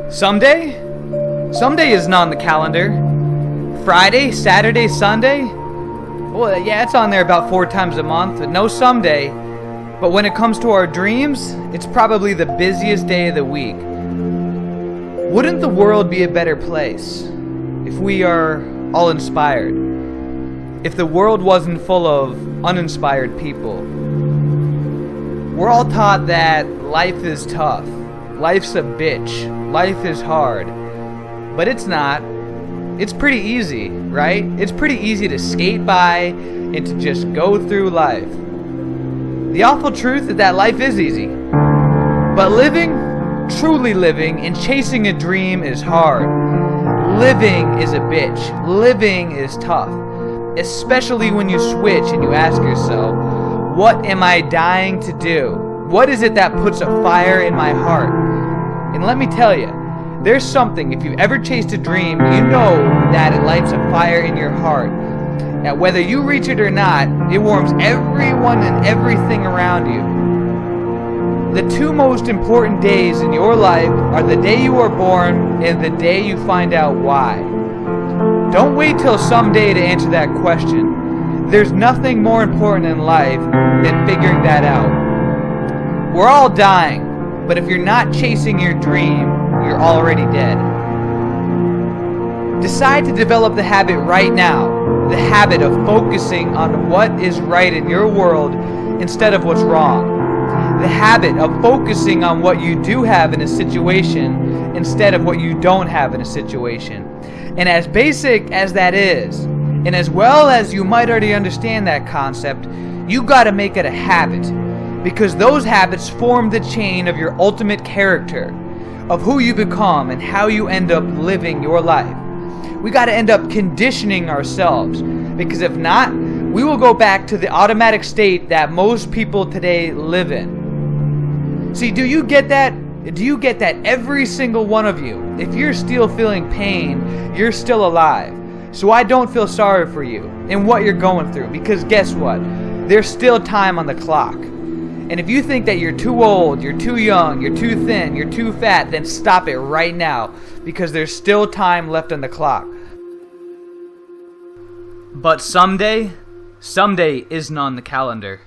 Someday? Someday is not on the calendar. Friday, Saturday, Sunday? Well, yeah, it's on there about 4 times a month, but no someday. But when it comes to our dreams, it's probably the busiest day of the week. Wouldn't the world be a better place if we are all inspired? If the world wasn't full of uninspired people? We're all taught that life is tough. Life's a bitch. Life is hard. But it's not. It's pretty easy, right? It's pretty easy to skate by and to just go through life. The awful truth is that life is easy. But living, truly living, and chasing a dream is hard. Living is a bitch. Living is tough. Especially when you switch and you ask yourself, what am I dying to do? What is it that puts a fire in my heart? And let me tell you, there's something, if you ever chased a dream, you know that it lights a fire in your heart. That whether you reach it or not, it warms everyone and everything around you. The 2 most important days in your life are the day you were born and the day you find out why. Don't wait till someday to answer that question. There's nothing more important in life than figuring that out. We're all dying, but if you're not chasing your dream, you're already dead. Decide to develop the habit right now, the habit of focusing on what is right in your world instead of what's wrong. The habit of focusing on what you do have in a situation instead of what you don't have in a situation. And as basic as that is, and as well as you might already understand that concept, you gotta make it a habit. Because those habits form the chain of your ultimate character, of who you become and how you end up living your life. We gotta end up conditioning ourselves, because if not, we will go back to the automatic state that most people today live in. See, do you get that? Do you get that? Every single one of you, if you're still feeling pain, you're still alive. So I don't feel sorry for you and what you're going through, because guess what? There's still time on the clock. And if you think that you're too old, you're too young, you're too thin, you're too fat, then stop it right now, because there's still time left on the clock. But someday isn't on the calendar.